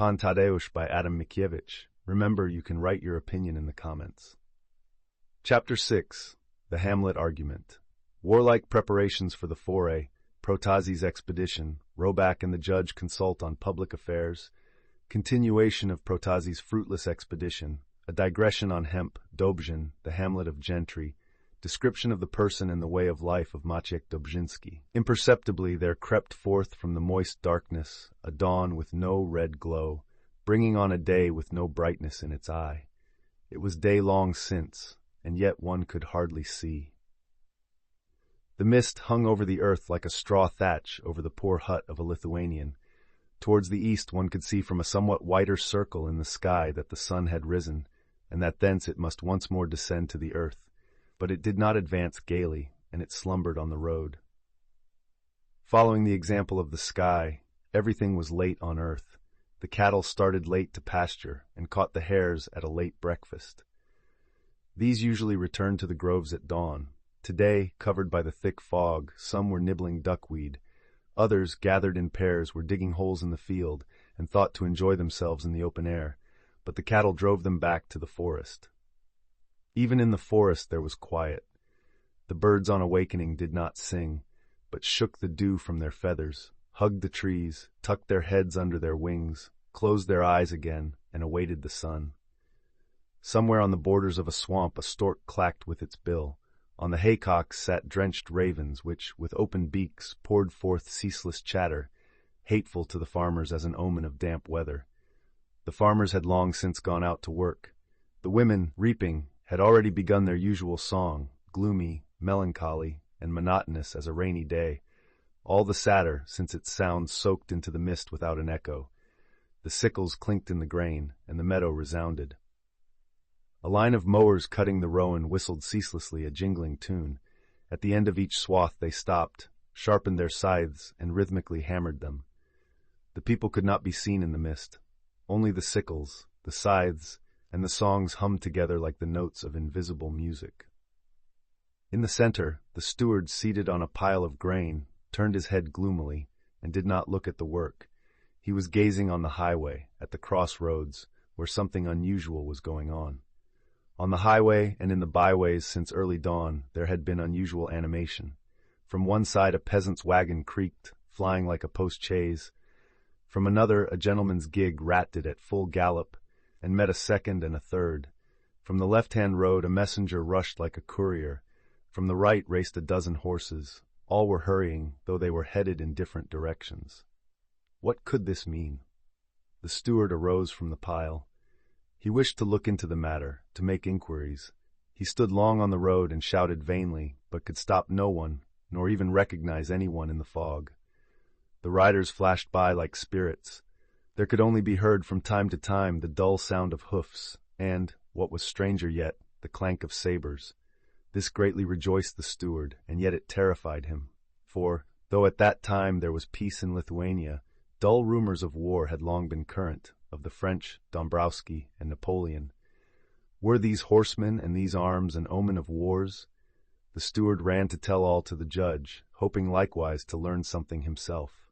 Pan Tadeusz by Adam Mickiewicz. Remember, you can write your opinion in the comments. Chapter 6. The Hamlet Argument. Warlike preparations for the foray, Protazi's expedition, Roback and the judge consult on public affairs, continuation of Protazi's fruitless expedition, a digression on Hemp, Dobrzyn, the hamlet of gentry, description of the person and the way of life of Maciek Dobrzyński. Imperceptibly there crept forth from the moist darkness a dawn with no red glow, bringing on a day with no brightness in its eye. It was day long since, and yet one could hardly see. The mist hung over the earth like a straw thatch over the poor hut of a Lithuanian. Towards the east one could see from a somewhat wider circle in the sky that the sun had risen, and that thence it must once more descend to the earth. But it did not advance gaily, and it slumbered on the road. Following the example of the sky, everything was late on earth. The cattle started late to pasture, and caught the hares at a late breakfast. These usually returned to the groves at dawn. Today, covered by the thick fog, some were nibbling duckweed. Others, gathered in pairs, were digging holes in the field, and thought to enjoy themselves in the open air, but the cattle drove them back to the forest. Even in the forest there was quiet. The birds on awakening did not sing, but shook the dew from their feathers, hugged the trees, tucked their heads under their wings, closed their eyes again, and awaited the sun. Somewhere on the borders of a swamp a stork clacked with its bill. On the haycocks sat drenched ravens, which, with open beaks, poured forth ceaseless chatter, hateful to the farmers as an omen of damp weather. The farmers had long since gone out to work. The women, reaping, had already begun their usual song, gloomy, melancholy, and monotonous as a rainy day, all the sadder since its sound soaked into the mist without an echo. The sickles clinked in the grain, and the meadow resounded. A line of mowers cutting the rowan whistled ceaselessly a jingling tune. At the end of each swath they stopped, sharpened their scythes, and rhythmically hammered them. The people could not be seen in the mist. Only the sickles, the scythes, and the songs hummed together like the notes of invisible music. In the center, the steward, seated on a pile of grain, turned his head gloomily, and did not look at the work. He was gazing on the highway, at the crossroads, where something unusual was going on. On the highway and in the byways since early dawn there had been unusual animation. From one side a peasant's wagon creaked, flying like a post-chaise. From another a gentleman's gig ratted at full gallop, and met a second and a third. From the left-hand road a messenger rushed like a courier. From the right raced a dozen horses. All were hurrying, though they were headed in different directions. What could this mean? The steward arose from the pile. He wished to look into the matter, to make inquiries. He stood long on the road and shouted vainly, but could stop no one, nor even recognize anyone in the fog. The riders flashed by like spirits. There could only be heard from time to time the dull sound of hoofs, and, what was stranger yet, the clank of sabers. This greatly rejoiced the steward, and yet it terrified him. For, though at that time there was peace in Lithuania, dull rumors of war had long been current, of the French, Dombrowski, and Napoleon. Were these horsemen and these arms an omen of wars? The steward ran to tell all to the judge, hoping likewise to learn something himself.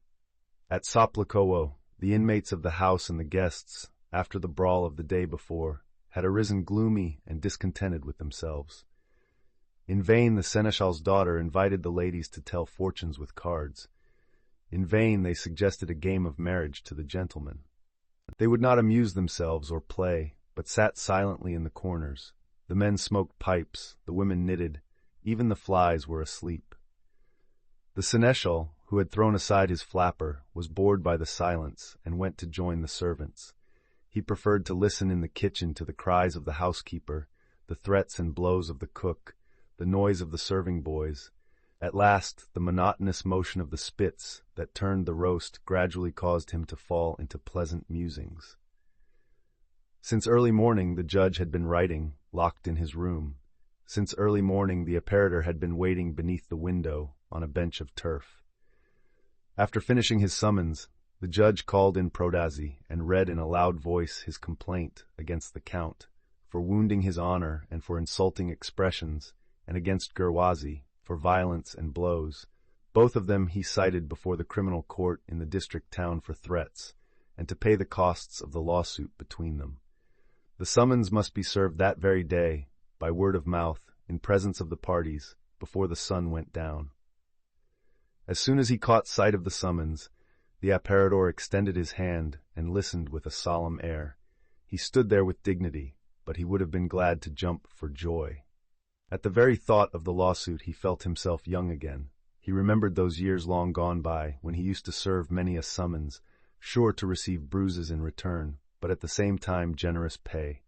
At Soplicas, the inmates of the house and the guests, after the brawl of the day before, had arisen gloomy and discontented with themselves. In vain the seneschal's daughter invited the ladies to tell fortunes with cards. In vain they suggested a game of marriage to the gentlemen. They would not amuse themselves or play, but sat silently in the corners. The men smoked pipes, the women knitted, even the flies were asleep. The seneschal, who had thrown aside his flapper, was bored by the silence, and went to join the servants. He preferred to listen in the kitchen to the cries of the housekeeper, the threats and blows of the cook, the noise of the serving boys. At last, the monotonous motion of the spits that turned the roast gradually caused him to fall into pleasant musings. Since early morning the judge had been writing, locked in his room. Since early morning the apparitor had been waiting beneath the window, on a bench of turf. After finishing his summons, the judge called in Protazi and read in a loud voice his complaint against the count for wounding his honor and for insulting expressions, and against Gerwazi for violence and blows. Both of them he cited before the criminal court in the district town for threats, and to pay the costs of the lawsuit between them. The summons must be served that very day, by word of mouth, in presence of the parties, before the sun went down. As soon as he caught sight of the summons, the apparitor extended his hand and listened with a solemn air. He stood there with dignity, but he would have been glad to jump for joy. At the very thought of the lawsuit he felt himself young again. He remembered those years long gone by, when he used to serve many a summons, sure to receive bruises in return, but at the same time generous pay.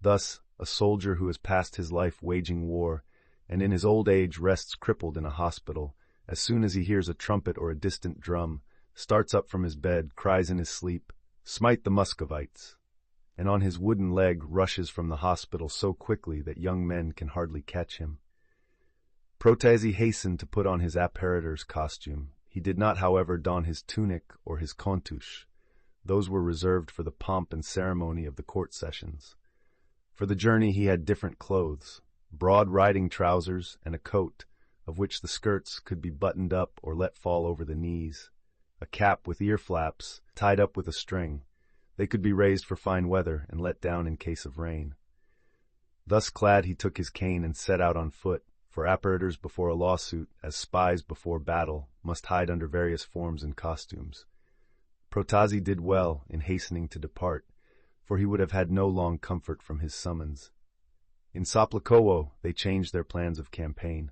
Thus, a soldier who has passed his life waging war, and in his old age rests crippled in a hospital, as soon as he hears a trumpet or a distant drum, starts up from his bed, cries in his sleep, "Smite the Muscovites!" and on his wooden leg rushes from the hospital so quickly that young men can hardly catch him. Protasi hastened to put on his apparitor's costume. He did not, however, don his tunic or his kontush. Those were reserved for the pomp and ceremony of the court sessions. For the journey he had different clothes, broad riding trousers and a coat, of which the skirts could be buttoned up or let fall over the knees, a cap with ear flaps tied up with a string. They could be raised for fine weather and let down in case of rain. Thus clad he took his cane and set out on foot, for apparitors before a lawsuit, as spies before battle, must hide under various forms and costumes. Protasi did well in hastening to depart, for he would have had no long comfort from his summons. In Soplicowo they changed their plans of campaign.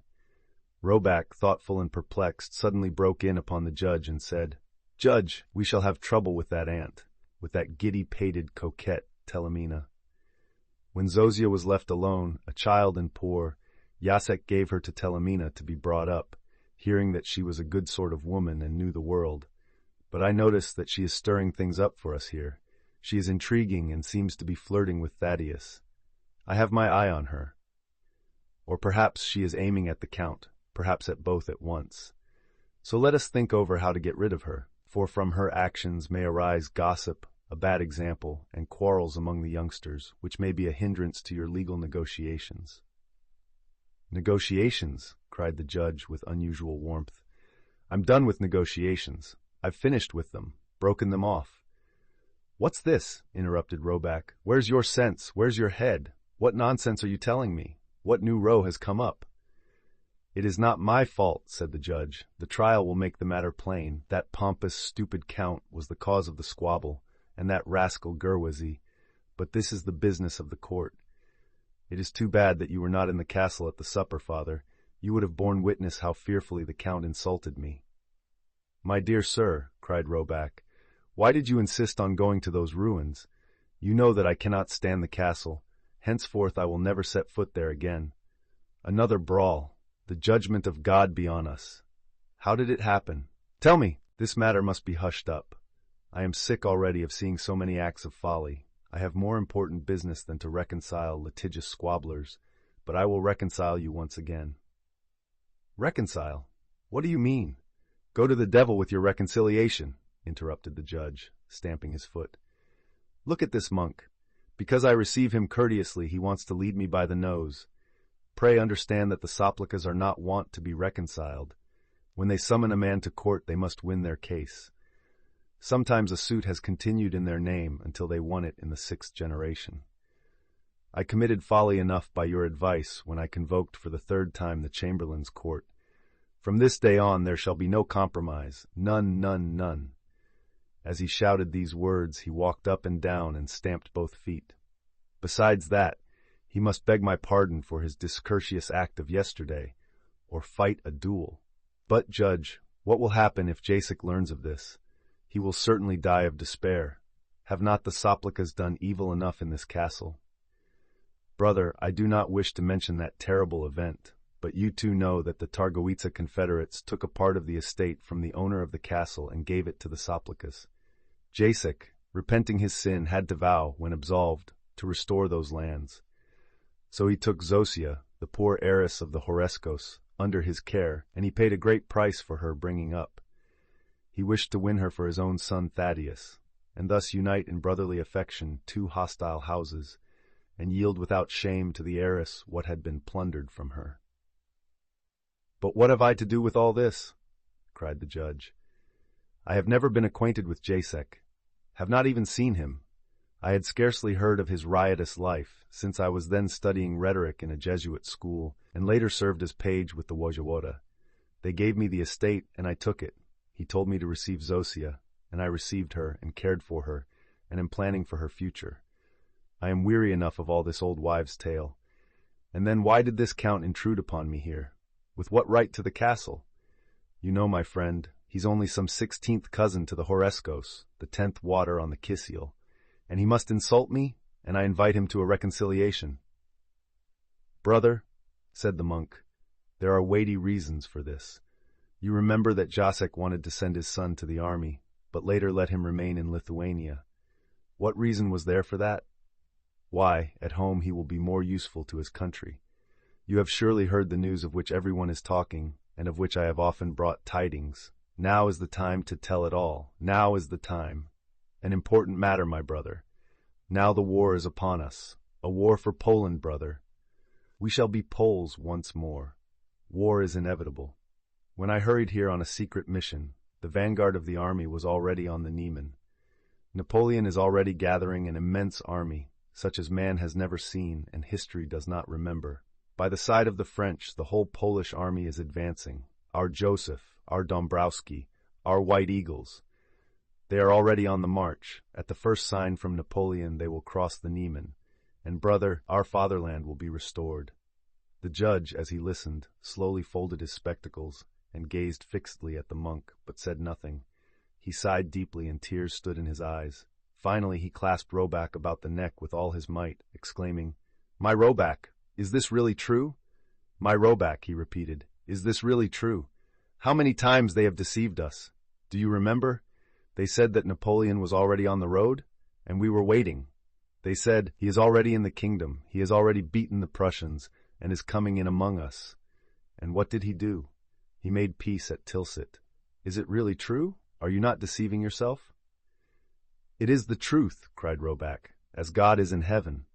Roback, thoughtful and perplexed, suddenly broke in upon the judge and said, "Judge, we shall have trouble with that aunt, with that giddy-pated coquette, Telemina." When Zosia was left alone, a child and poor, Jacek gave her to Telemina to be brought up, hearing that she was a good sort of woman and knew the world. But I notice that she is stirring things up for us here. She is intriguing and seems to be flirting with Thaddeus. I have my eye on her. Or perhaps she is aiming at the Count, perhaps at both at once. So let us think over how to get rid of her, for from her actions may arise gossip, a bad example, and quarrels among the youngsters, which may be a hindrance to your legal negotiations. "Negotiations?" cried the judge with unusual warmth. "I'm done with negotiations. I've finished with them, broken them off." "What's this?" interrupted Roback. "Where's your sense? Where's your head? What nonsense are you telling me? What new row has come up?" "It is not my fault," said the judge. "The trial will make the matter plain. That pompous, stupid Count was the cause of the squabble, and that rascal Gerwazy. But this is the business of the court. It is too bad that you were not in the castle at the supper, father. You would have borne witness how fearfully the Count insulted me." "My dear sir," cried Roback, "why did you insist on going to those ruins? You know that I cannot stand the castle. Henceforth I will never set foot there again. Another brawl. The judgment of God be on us. How did it happen? Tell me! This matter must be hushed up. I am sick already of seeing so many acts of folly. I have more important business than to reconcile litigious squabblers, but I will reconcile you once again." "Reconcile? What do you mean?" "Go to the devil with your reconciliation," interrupted the judge, stamping his foot. "Look at this monk. Because I receive him courteously, he wants to lead me by the nose. Pray understand that the Soplicas are not wont to be reconciled. When they summon a man to court, they must win their case. Sometimes a suit has continued in their name until they won it in the 6th generation. I committed folly enough by your advice when I convoked for the 3rd time the Chamberlain's court. From this day on there shall be no compromise, none, none, none." As he shouted these words, he walked up and down and stamped both feet. "Besides that, he must beg my pardon for his discourteous act of yesterday, or fight a duel. But, Judge, what will happen if Jacek learns of this? He will certainly die of despair. Have not the Soplicas done evil enough in this castle? Brother, I do not wish to mention that terrible event, but you too know that the Targowica confederates took a part of the estate from the owner of the castle and gave it to the Soplicas. Jacek, repenting his sin, had to vow, when absolved, to restore those lands. So he took Zosia, the poor heiress of the Horeszkos, under his care, and he paid a great price for her bringing up. He wished to win her for his own son Thaddeus, and thus unite in brotherly affection 2 hostile houses, and yield without shame to the heiress what had been plundered from her." "But what have I to do with all this?" cried the judge. "I have never been acquainted with Jacek. Have not even seen him. I had scarcely heard of his riotous life, since I was then studying rhetoric in a Jesuit school, and later served as page with the Wojewoda. They gave me the estate, and I took it. He told me to receive Zosia, and I received her, and cared for her, and am planning for her future. I am weary enough of all this old wives' tale. And then why did this count intrude upon me here? With what right to the castle? You know, my friend, he's only some 16th cousin to the Horeszkos, the 10th water on the Kisiel, and he must insult me, and I invite him to a reconciliation. Brother, said the monk, there are weighty reasons for this. You remember that Jacek wanted to send his son to the army, but later let him remain in Lithuania. What reason was there for that? Why, at home he will be more useful to his country. You have surely heard the news of which everyone is talking, and of which I have often brought tidings. Now is the time to tell it all. Now is the time. An important matter, my brother. Now the war is upon us. A war for Poland, brother. We shall be Poles once more. War is inevitable. When I hurried here on a secret mission, the vanguard of the army was already on the Niemen. Napoleon is already gathering an immense army, such as man has never seen and history does not remember. By the side of the French, the whole Polish army is advancing. Our Joseph, our Dombrowski, our White Eagles. They are already on the march. At the first sign from Napoleon, they will cross the Niemen. And, brother, our fatherland will be restored. The judge, as he listened, slowly folded his spectacles and gazed fixedly at the monk, but said nothing. He sighed deeply and tears stood in his eyes. Finally, he clasped Roback about the neck with all his might, exclaiming, "My Roback, is this really true?" "My Roback," he repeated, "is this really true? How many times they have deceived us. Do you remember? They said that Napoleon was already on the road, and we were waiting. They said, he is already in the kingdom, he has already beaten the Prussians, and is coming in among us. And what did he do? He made peace at Tilsit. Is it really true? Are you not deceiving yourself?" "It is the truth," cried Roback, "as God is in heaven.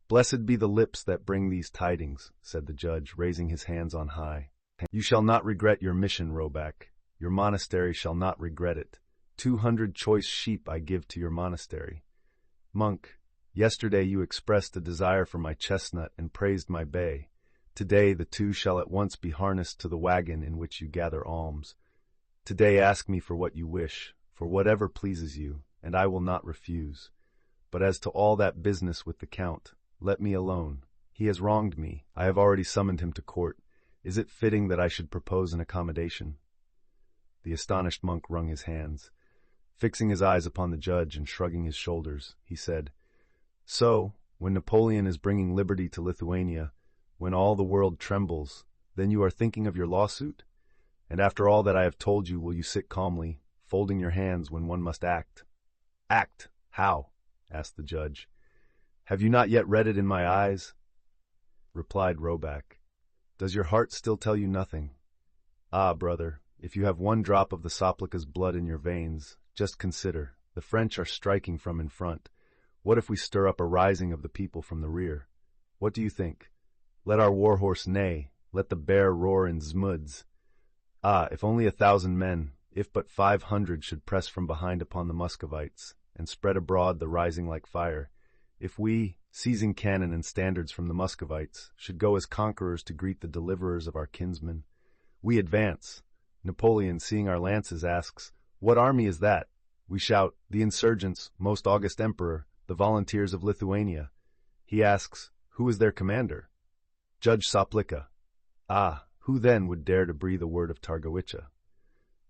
Blessed be the lips that bring these tidings," said the judge, raising his hands on high. "You shall not regret your mission, Roback. Your monastery shall not regret it. 200 choice sheep I give to your monastery. Monk, yesterday you expressed a desire for my chestnut and praised my bay. Today the two shall at once be harnessed to the wagon in which you gather alms. Today ask me for what you wish, for whatever pleases you, and I will not refuse. But as to all that business with the Count, let me alone. He has wronged me. I have already summoned him to court. Is it fitting that I should propose an accommodation?" The astonished monk wrung his hands. Fixing his eyes upon the judge and shrugging his shoulders, he said, "So, when Napoleon is bringing liberty to Lithuania, when all the world trembles, then you are thinking of your lawsuit? And after all that I have told you, will you sit calmly, folding your hands when one must act?" "Act? How?" asked the judge. "Have you not yet read it in my eyes?" Replied Roback, "Does your heart still tell you nothing? Ah, brother, if you have one drop of the Soplicas' blood in your veins, just consider, the French are striking from in front. What if we stir up a rising of the people from the rear? What do you think? Let our war-horse neigh, let the bear roar in Zmuds. Ah, if only 1,000 men, if but 500 should press from behind upon the Muscovites, and spread abroad the rising like fire, if we, seizing cannon and standards from the Muscovites, should go as conquerors to greet the deliverers of our kinsmen. We advance. Napoleon, seeing our lances, asks, 'What army is that?' We shout, 'The insurgents, most august emperor, the volunteers of Lithuania.' He asks, 'Who is their commander?' 'Judge Soplica.' Ah, who then would dare to breathe a word of Targowica?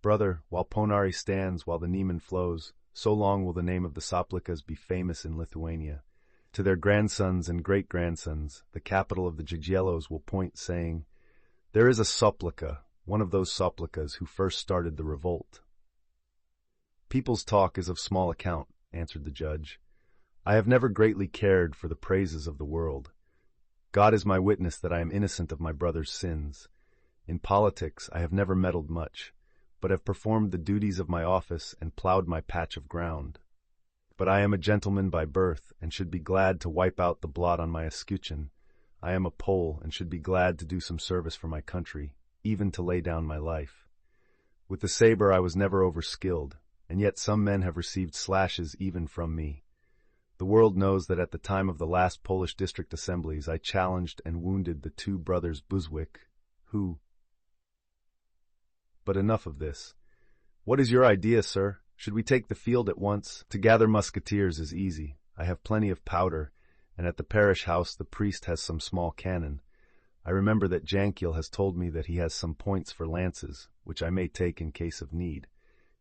Brother, while Ponari stands, while the Niemen flows, so long will the name of the Soplicas be famous in Lithuania. To their grandsons and great-grandsons, the capital of the Jagielos will point, saying, 'There is a Soplica, one of those Soplicas who first started the revolt.'" "People's talk is of small account," answered the judge. "I have never greatly cared for the praises of the world. God is my witness that I am innocent of my brother's sins. In politics I have never meddled much, but have performed the duties of my office and plowed my patch of ground. But I am a gentleman by birth, and should be glad to wipe out the blot on my escutcheon. I am a Pole, and should be glad to do some service for my country, even to lay down my life. With the saber I was never overskilled, and yet some men have received slashes even from me. The world knows that at the time of the last Polish district assemblies I challenged and wounded the two brothers Buswick, who... But enough of this. What is your idea, sir? Should we take the field at once? To gather musketeers is easy. I have plenty of powder, and at the parish house the priest has some small cannon. I remember that Jankiel has told me that he has some points for lances, which I may take in case of need.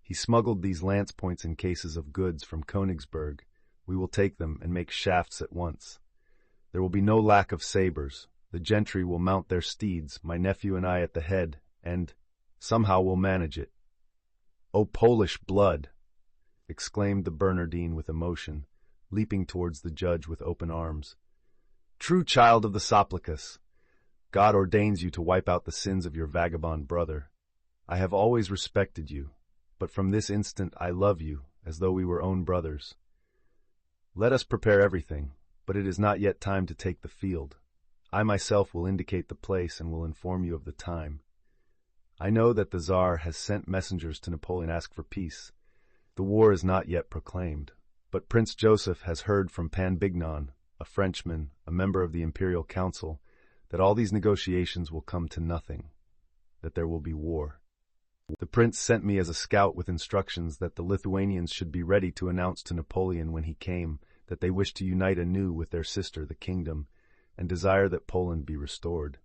He smuggled these lance points in cases of goods from Königsberg. We will take them and make shafts at once. There will be no lack of sabers. The gentry will mount their steeds, my nephew and I at the head, and somehow we'll manage it. "O Polish blood!" exclaimed the Bernardine with emotion, leaping towards the judge with open arms. "True child of the Soplicas! God ordains you to wipe out the sins of your vagabond brother. I have always respected you, but from this instant I love you, as though we were own brothers. Let us prepare everything, but it is not yet time to take the field. I myself will indicate the place and will inform you of the time. I know that the Tsar has sent messengers to Napoleon to ask for peace. The war is not yet proclaimed, but Prince Joseph has heard from Pan Bignon, a Frenchman, a member of the Imperial Council, that all these negotiations will come to nothing, that there will be war. The prince sent me as a scout with instructions that the Lithuanians should be ready to announce to Napoleon when he came that they wish to unite anew with their sister, the kingdom, and desire that Poland be restored.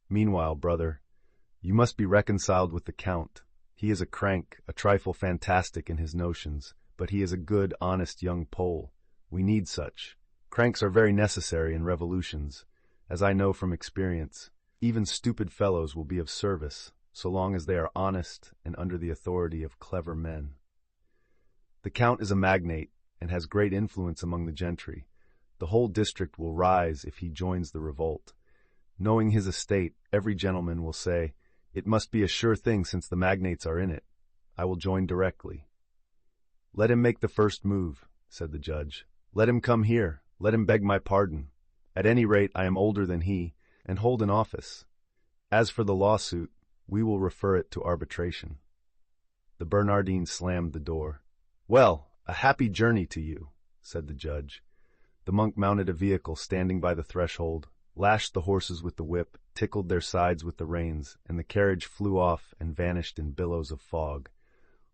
Meanwhile, brother, you must be reconciled with the Count. He is a crank, a trifle fantastic in his notions, but he is a good, honest young Pole. We need such. Cranks are very necessary in revolutions. As I know from experience, even stupid fellows will be of service, so long as they are honest and under the authority of clever men. The Count is a magnate and has great influence among the gentry. The whole district will rise if he joins the revolt. Knowing his estate, every gentleman will say, "It must be a sure thing since the magnates are in it. I will join directly." "Let him make the first move," said the judge. "Let him come here. Let him beg my pardon. At any rate, I am older than he, and hold an office. As for the lawsuit, we will refer it to arbitration." The Bernardine slammed the door. "Well, a happy journey to you," said the judge. The monk mounted a vehicle standing by the threshold, lashed the horses with the whip, tickled their sides with the reins, and the carriage flew off and vanished in billows of fog.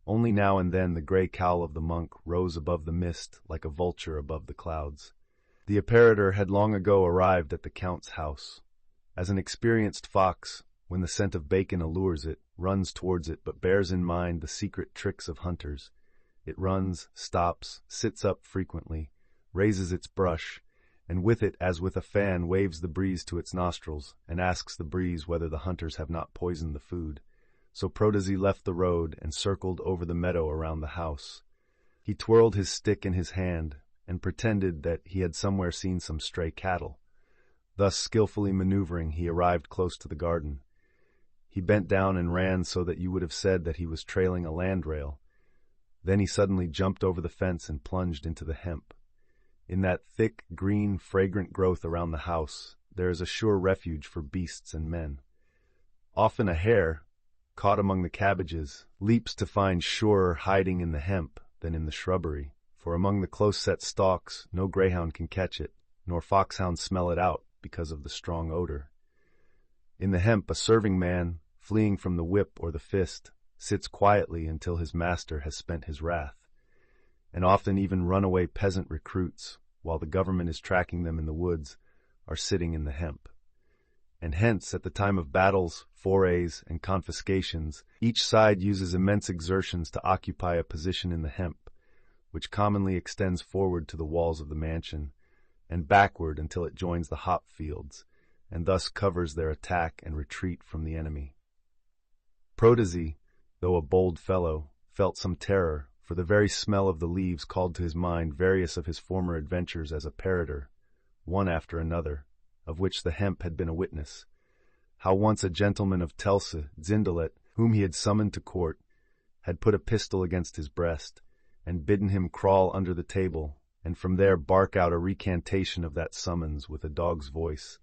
Only now and then the gray cowl of the monk rose above the mist like a vulture above the clouds. The apparitor had long ago arrived at the Count's house. As an experienced fox, when the scent of bacon allures it, runs towards it but bears in mind the secret tricks of hunters, it runs, stops, sits up frequently, raises its brush, and with it as with a fan waves the breeze to its nostrils, and asks the breeze whether the hunters have not poisoned the food. So Protesy left the road and circled over the meadow around the house. He twirled his stick in his hand, and pretended that he had somewhere seen some stray cattle. Thus skillfully maneuvering, he arrived close to the garden. He bent down and ran so that you would have said that he was trailing a landrail. Then he suddenly jumped over the fence and plunged into the hemp. In that thick, green, fragrant growth around the house, there is a sure refuge for beasts and men. Often a hare, caught among the cabbages, leaps to find surer hiding in the hemp than in the shrubbery, for among the close-set stalks no greyhound can catch it, nor foxhound smell it out because of the strong odor. In the hemp a serving man, fleeing from the whip or the fist, sits quietly until his master has spent his wrath. And often even runaway peasant recruits, while the government is tracking them in the woods, are sitting in the hemp. And hence, at the time of battles, forays, and confiscations, each side uses immense exertions to occupy a position in the hemp, which commonly extends forward to the walls of the mansion, and backward until it joins the hop fields, and thus covers their attack and retreat from the enemy. Protesy, though a bold fellow, felt some terror, for the very smell of the leaves called to his mind various of his former adventures as a parroter, one after another, of which the hemp had been a witness. How once a gentleman of Telse, Zindelet, whom he had summoned to court, had put a pistol against his breast, and bidden him crawl under the table, and from there bark out a recantation of that summons with a dog's voice,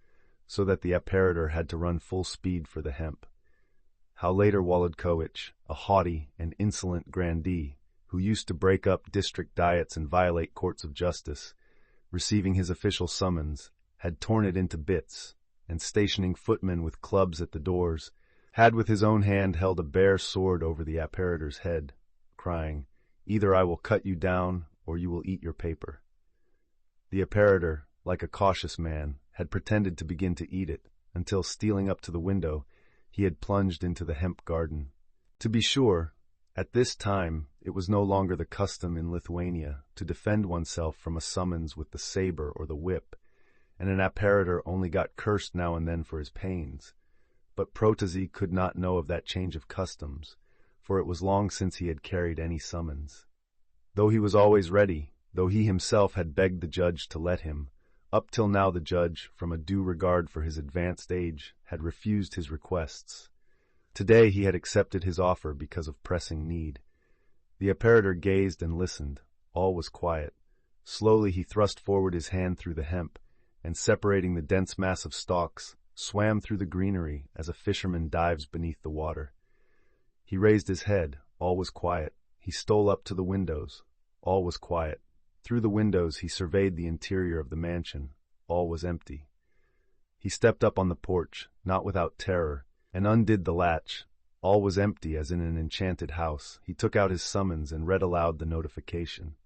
so that the apparitor had to run full speed for the hemp. how later Wolodkowicz, a haughty and insolent grandee, who used to break up district diets and violate courts of justice, receiving his official summons, had torn it into bits, and stationing footmen with clubs at the doors, had with his own hand held a bare sword over the apparitor's head, crying, "Either I will cut you down, or you will eat your paper." The apparitor, like a cautious man, had pretended to begin to eat it, until, stealing up to the window, he had plunged into the hemp garden. To be sure, at this time it was no longer the custom in Lithuania to defend oneself from a summons with the saber or the whip, and an apparitor only got cursed now and then for his pains. But Protasi could not know of that change of customs, for it was long since he had carried any summons. Though he was always ready, though he himself had begged the judge to let him, up till now the judge, from a due regard for his advanced age, had refused his requests. Today he had accepted his offer because of pressing need. The apparitor gazed and listened. All was quiet. Slowly he thrust forward his hand through the hemp, and separating the dense mass of stalks, swam through the greenery as a fisherman dives beneath the water. He raised his head. All was quiet. He stole up to the windows. All was quiet. Through the windows he surveyed the interior of the mansion. All was empty. He stepped up on the porch, not without terror, and undid the latch. All was empty as in an enchanted house. He took out his summons and read aloud the notification.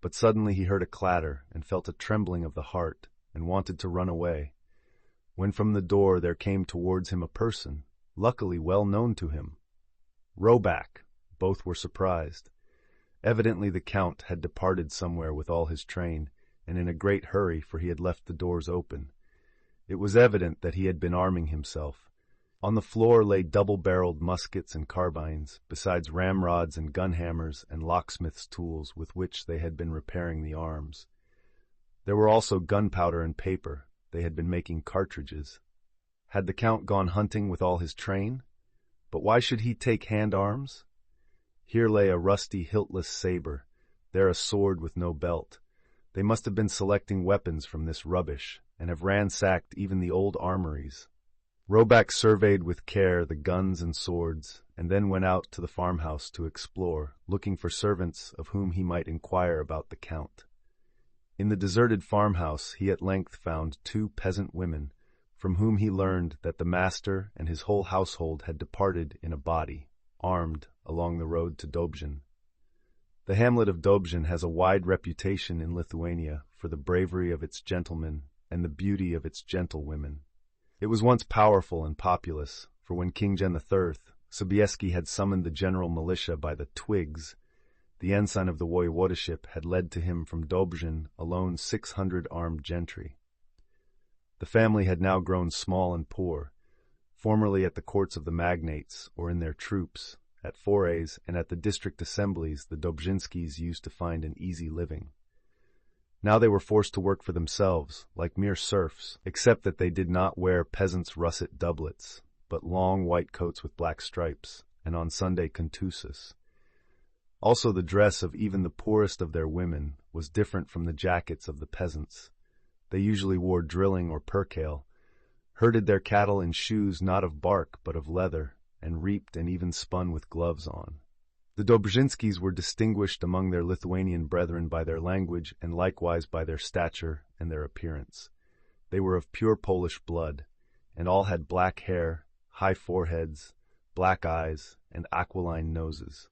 But suddenly he heard a clatter and felt a trembling of the heart, and wanted to run away, when from the door there came towards him a person, luckily well known to him. "Row back." Both were surprised. Evidently the Count had departed somewhere with all his train, and in a great hurry, for he had left the doors open. It was evident that he had been arming himself. On the floor lay double-barreled muskets and carbines, besides ramrods and gun-hammers and locksmith's tools with which they had been repairing the arms. There were also gunpowder and paper. They had been making cartridges. Had the Count gone hunting with all his train? But why should he take hand-arms? Here lay a rusty, hiltless saber, there a sword with no belt. They must have been selecting weapons from this rubbish, and have ransacked even the old armories. Roback surveyed with care the guns and swords, and then went out to the farmhouse to explore, looking for servants of whom he might inquire about the Count. In the deserted farmhouse he at length found 2 peasant women, from whom he learned that the master and his whole household had departed in a body, armed, along the road to Dobrzyn. The hamlet of Dobrzyn has a wide reputation in Lithuania for the bravery of its gentlemen and the beauty of its gentlewomen. It was once powerful and populous, for when King Jan III, Sobieski had summoned the general militia by the twigs, the ensign of the voivodeship had led to him from Dobrzyn alone 600 armed gentry. The family had now grown small and poor, formerly at the courts of the magnates or in their troops. At forays and at the district assemblies the Dobrzynskis used to find an easy living. Now they were forced to work for themselves, like mere serfs, except that they did not wear peasants' russet doublets, but long white coats with black stripes, and on Sunday contuses. Also the dress of even the poorest of their women was different from the jackets of the peasants. They usually wore drilling or percale, herded their cattle in shoes not of bark but of leather, and reaped and even spun with gloves on. The Dobrzynskis were distinguished among their Lithuanian brethren by their language and likewise by their stature and their appearance. They were of pure Polish blood, and all had black hair, high foreheads, black eyes, and aquiline noses.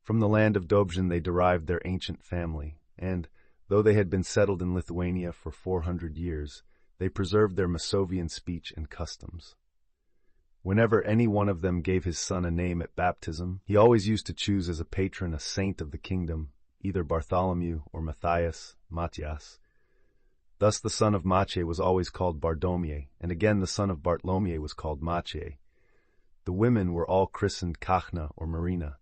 From the land of Dobrzyn they derived their ancient family, and, though they had been settled in Lithuania for 400 years, they preserved their Masovian speech and customs. Whenever any one of them gave his son a name at baptism, he always used to choose as a patron a saint of the kingdom, either Bartholomew or Matthias, Matthias. Thus the son of Maciej was always called Bardomie, and again the son of Bartlomiej was called Maciej. The women were all christened Kachna or Marina.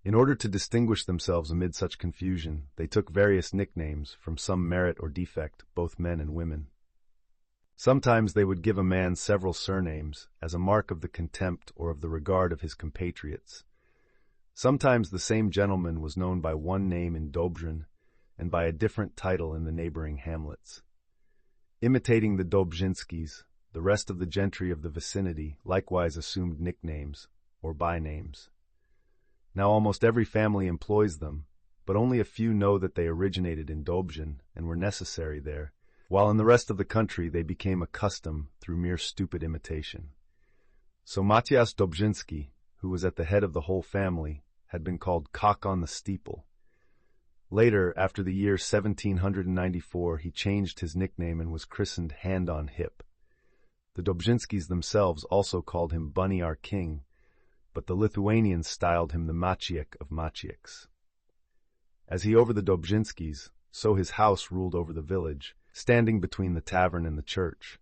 In order to distinguish themselves amid such confusion, they took various nicknames from some merit or defect, both men and women. Sometimes they would give a man several surnames, as a mark of the contempt or of the regard of his compatriots. Sometimes the same gentleman was known by one name in Dobrzyn, and by a different title in the neighboring hamlets. Imitating the Dobrzynskis, the rest of the gentry of the vicinity likewise assumed nicknames or bynames. Now almost every family employs them, but only a few know that they originated in Dobrzyn and were necessary there, while in the rest of the country they became a custom through mere stupid imitation. So Matthias Dobrzyński, who was at the head of the whole family, had been called Cock on the Steeple. Later, after the year 1794, he changed his nickname and was christened Hand on Hip. The Dobrzyńskis themselves also called him Bunny our King, but the Lithuanians styled him the Maciek of Macieks. As he over the Dobrzyńskis, so his house ruled over the village, standing between the tavern and the church.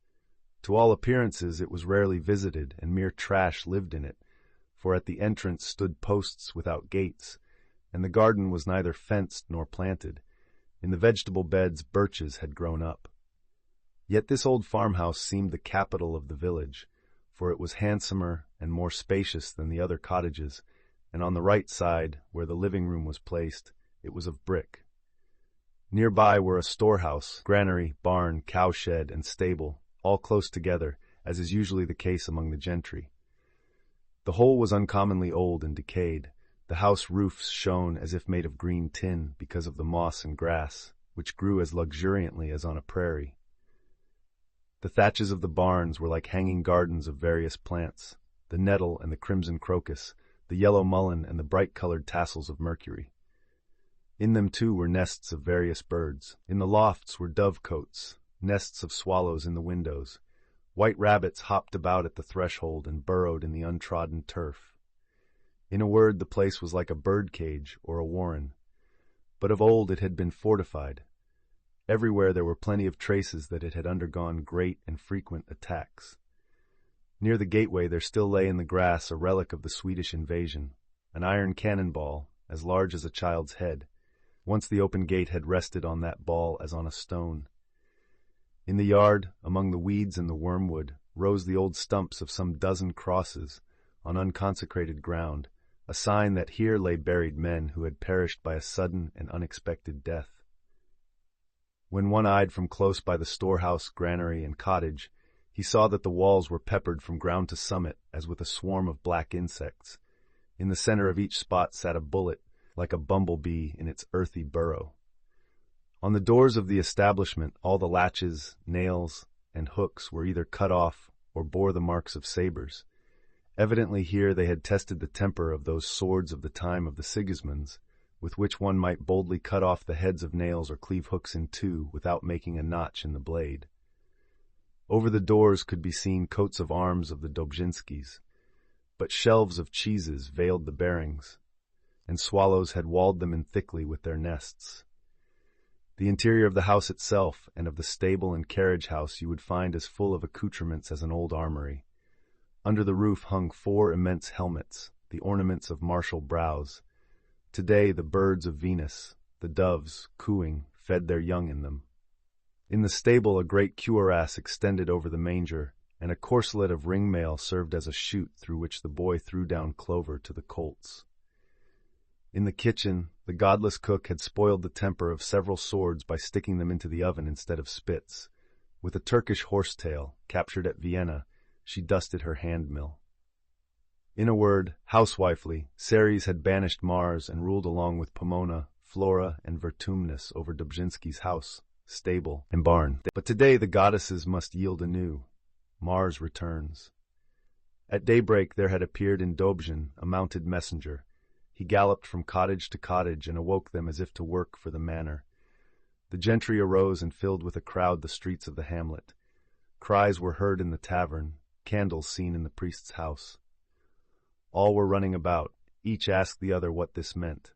To all appearances it was rarely visited, and mere trash lived in it, for at the entrance stood posts without gates, and the garden was neither fenced nor planted. In the vegetable beds birches had grown up. Yet this old farmhouse seemed the capital of the village, for it was handsomer and more spacious than the other cottages, and on the right side, where the living room was placed, it was of brick. Nearby were a storehouse, granary, barn, cowshed, and stable, all close together, as is usually the case among the gentry. The whole was uncommonly old and decayed. The house roofs shone as if made of green tin because of the moss and grass, which grew as luxuriantly as on a prairie. The thatches of the barns were like hanging gardens of various plants, the nettle and the crimson crocus, the yellow mullein and the bright-colored tassels of mercury. In them, too, were nests of various birds. In the lofts were dovecotes, nests of swallows in the windows. White rabbits hopped about at the threshold and burrowed in the untrodden turf. In a word, the place was like a bird-cage or a warren. But of old it had been fortified. Everywhere there were plenty of traces that it had undergone great and frequent attacks. Near the gateway there still lay in the grass a relic of the Swedish invasion, an iron cannonball as large as a child's head. Once the open gate had rested on that ball as on a stone. In the yard, among the weeds and the wormwood, rose the old stumps of some dozen crosses on unconsecrated ground, a sign that here lay buried men who had perished by a sudden and unexpected death. When one eyed from close by the storehouse, granary, and cottage, he saw that the walls were peppered from ground to summit as with a swarm of black insects. In the center of each spot sat a bullet, like a bumblebee in its earthy burrow. On the doors of the establishment all the latches, nails, and hooks were either cut off or bore the marks of sabers. Evidently here they had tested the temper of those swords of the time of the Sigismunds, with which one might boldly cut off the heads of nails or cleave hooks in two without making a notch in the blade. Over the doors could be seen coats of arms of the Dobrzyńskis, but shelves of cheeses veiled the bearings, and swallows had walled them in thickly with their nests. The interior of the house itself and of the stable and carriage house you would find as full of accoutrements as an old armory. Under the roof hung 4 immense helmets, the ornaments of martial brows. Today the birds of Venus, the doves, cooing, fed their young in them. In the stable a great cuirass extended over the manger, and a corselet of ringmail served as a chute through which the boy threw down clover to the colts. In the kitchen, the godless cook had spoiled the temper of several swords by sticking them into the oven instead of spits. With a Turkish horsetail, captured at Vienna, she dusted her hand-mill. In a word, housewifely, Ceres had banished Mars and ruled along with Pomona, Flora, and Vertumnus over Dobrzyński's house, stable, and barn. But today the goddesses must yield anew. Mars returns. At daybreak there had appeared in Dobrzyn a mounted messenger. He galloped from cottage to cottage and awoke them as if to work for the manor. The gentry arose and filled with a crowd the streets of the hamlet. Cries were heard in the tavern, candles seen in the priest's house. All were running about, each asked the other what this meant.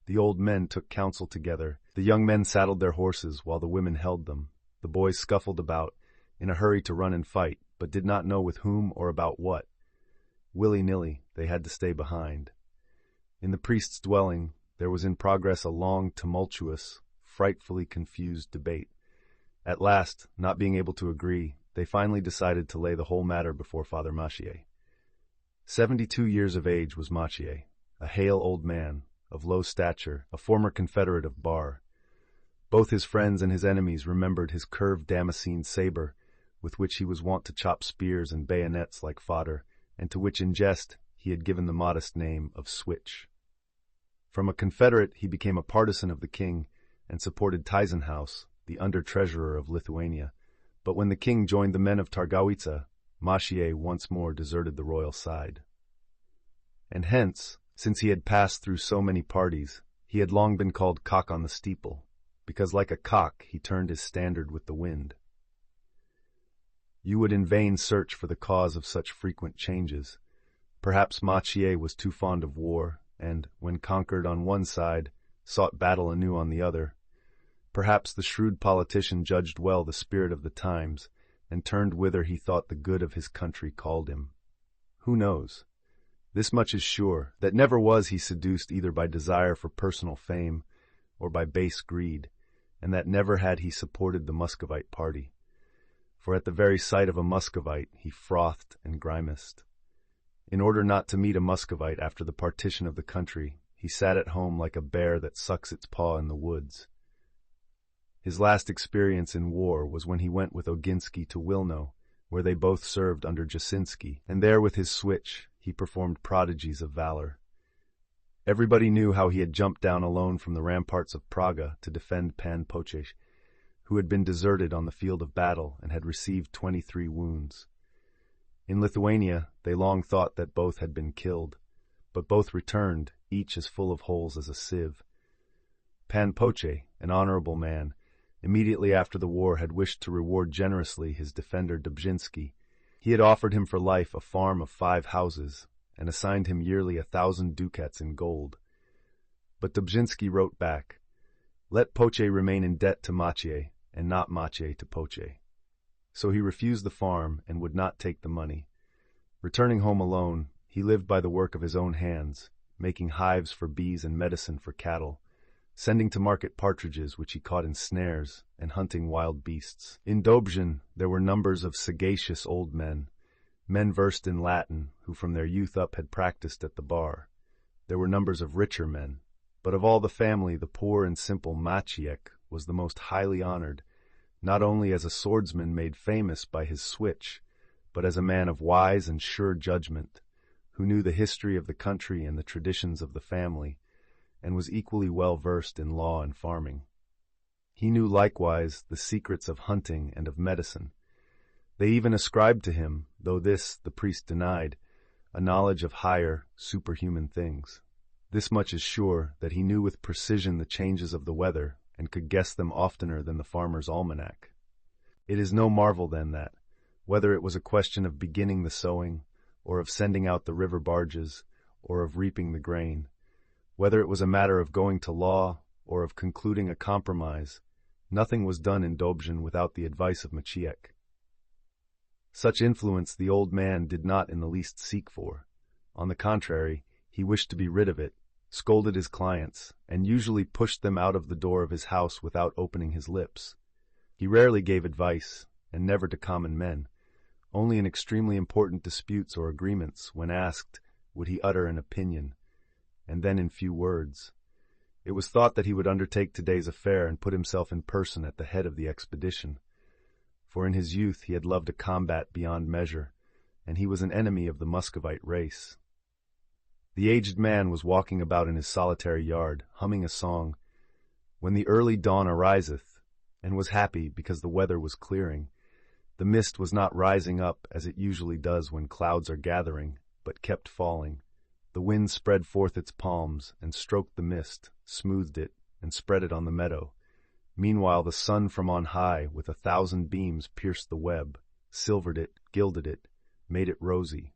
The old men took counsel together. The young men saddled their horses while the women held them. The boys scuffled about, in a hurry to run and fight, but did not know with whom or about what. Willy-nilly, they had to stay behind. In the priest's dwelling, there was in progress a long, tumultuous, frightfully confused debate. At last, not being able to agree, they finally decided to lay the whole matter before Father Maciej. 72 years of age was Maciej, a hale old man, of low stature, a former confederate of Bar. Both his friends and his enemies remembered his curved Damascene saber, with which he was wont to chop spears and bayonets like fodder, and to which in jest he had given the modest name of switch. From a Confederate he became a partisan of the king and supported Tyzenhauz, the under-treasurer of Lithuania, but when the king joined the men of Targowica, Maciej once more deserted the royal side. And hence, since he had passed through so many parties, he had long been called cock on the steeple, because like a cock he turned his standard with the wind. You would in vain search for the cause of such frequent changes. Perhaps Maciej was too fond of war, and, when conquered on one side, sought battle anew on the other. Perhaps the shrewd politician judged well the spirit of the times, and turned whither he thought the good of his country called him. Who knows? This much is sure, that never was he seduced either by desire for personal fame or by base greed, and that never had he supported the Muscovite party. For at the very sight of a Muscovite he frothed and grimaced. In order not to meet a Muscovite after the partition of the country, he sat at home like a bear that sucks its paw in the woods. His last experience in war was when he went with Oginski to Wilno, where they both served under Jasinski, and there with his switch he performed prodigies of valor. Everybody knew how he had jumped down alone from the ramparts of Praga to defend Pan Pociej, who had been deserted on the field of battle and had received 23 wounds. In Lithuania, they long thought that both had been killed, but both returned, each as full of holes as a sieve. Pan Pociej, an honorable man, immediately after the war had wished to reward generously his defender Dobzhinsky. He had offered him for life a farm of 5 houses, and assigned him yearly 1,000 ducats in gold. But Dobzhinsky wrote back, "Let Pociej remain in debt to Maciej, and not Maciej to Pociej." So he refused the farm and would not take the money. Returning home alone, he lived by the work of his own hands, making hives for bees and medicine for cattle, sending to market partridges which he caught in snares, and hunting wild beasts. In Dobrzhin there were numbers of sagacious old men versed in Latin, who from their youth up had practiced at the bar. There were numbers of richer men, but of all the family the poor and simple Maciej was the most highly honored, not only as a swordsman made famous by his switch, but as a man of wise and sure judgment, who knew the history of the country and the traditions of the family, and was equally well versed in law and farming. He knew likewise the secrets of hunting and of medicine. They even ascribed to him, though this the priest denied, a knowledge of higher, superhuman things. This much is sure, that he knew with precision the changes of the weather, and could guess them oftener than the farmer's almanac. It is no marvel, then, that, whether it was a question of beginning the sowing, or of sending out the river barges, or of reaping the grain, whether it was a matter of going to law, or of concluding a compromise, nothing was done in Dobrzhin without the advice of Maciej. Such influence the old man did not in the least seek for. On the contrary, he wished to be rid of it, scolded his clients, and usually pushed them out of the door of his house without opening his lips. He rarely gave advice, and never to common men. Only in extremely important disputes or agreements, when asked, would he utter an opinion, and then in few words. It was thought that he would undertake today's affair and put himself in person at the head of the expedition. For in his youth he had loved a combat beyond measure, and he was an enemy of the Muscovite race. The aged man was walking about in his solitary yard, humming a song, "When the early dawn ariseth," and was happy because the weather was clearing. The mist was not rising up as it usually does when clouds are gathering, but kept falling. The wind spread forth its palms and stroked the mist, smoothed it, and spread it on the meadow. Meanwhile the sun from on high, with 1,000 beams, pierced the web, silvered it, gilded it, made it rosy.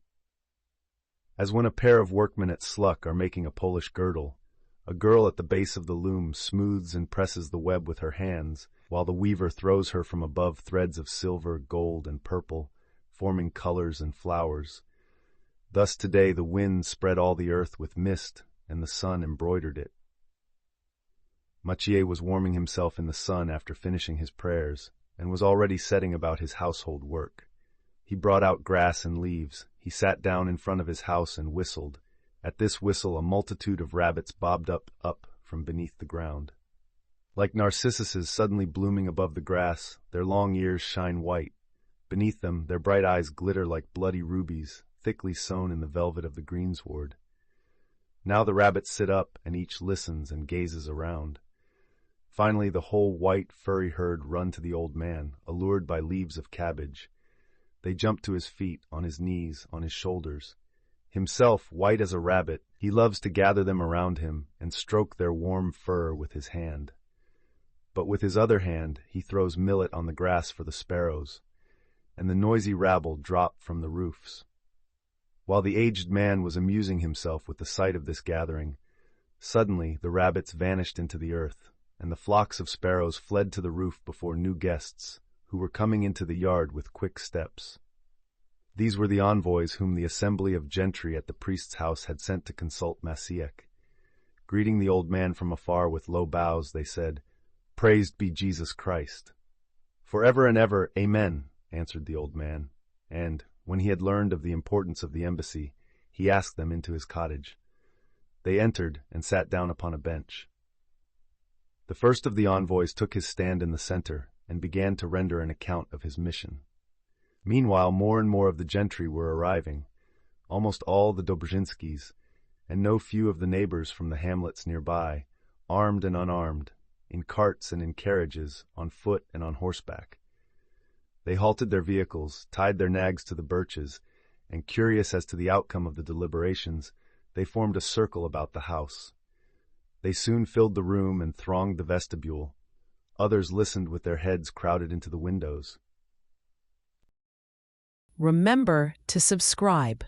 As when a pair of workmen at Sluck are making a Polish girdle, a girl at the base of the loom smooths and presses the web with her hands, while the weaver throws her from above threads of silver, gold, and purple, forming colors and flowers. Thus today the wind spread all the earth with mist, and the sun embroidered it. Maciej was warming himself in the sun after finishing his prayers, and was already setting about his household work. He brought out grass and leaves. He sat down in front of his house and whistled. At this whistle a multitude of rabbits bobbed up from beneath the ground. Like narcissuses suddenly blooming above the grass, their long ears shine white. Beneath them, their bright eyes glitter like bloody rubies, thickly sewn in the velvet of the greensward. Now the rabbits sit up, and each listens and gazes around. Finally, the whole white, furry herd run to the old man, allured by leaves of cabbage. They jump to his feet, on his knees, on his shoulders. Himself, white as a rabbit, he loves to gather them around him and stroke their warm fur with his hand. But with his other hand, he throws millet on the grass for the sparrows, and the noisy rabble drop from the roofs. While the aged man was amusing himself with the sight of this gathering, suddenly the rabbits vanished into the earth, and the flocks of sparrows fled to the roof before new guests, who were coming into the yard with quick steps. These were the envoys whom the assembly of gentry at the priest's house had sent to consult Masiek. Greeting the old man from afar with low bows, they said, "Praised be Jesus Christ." "Forever and ever, amen," answered the old man, and, when he had learned of the importance of the embassy, he asked them into his cottage. They entered and sat down upon a bench. The first of the envoys took his stand in the center and began to render an account of his mission. Meanwhile, more and more of the gentry were arriving, almost all the Dobrzinskis, and no few of the neighbors from the hamlets nearby, armed and unarmed, in carts and in carriages, on foot and on horseback. They halted their vehicles, tied their nags to the birches, and curious as to the outcome of the deliberations, they formed a circle about the house. They soon filled the room and thronged the vestibule. Others listened with their heads crowded into the windows. Remember to subscribe.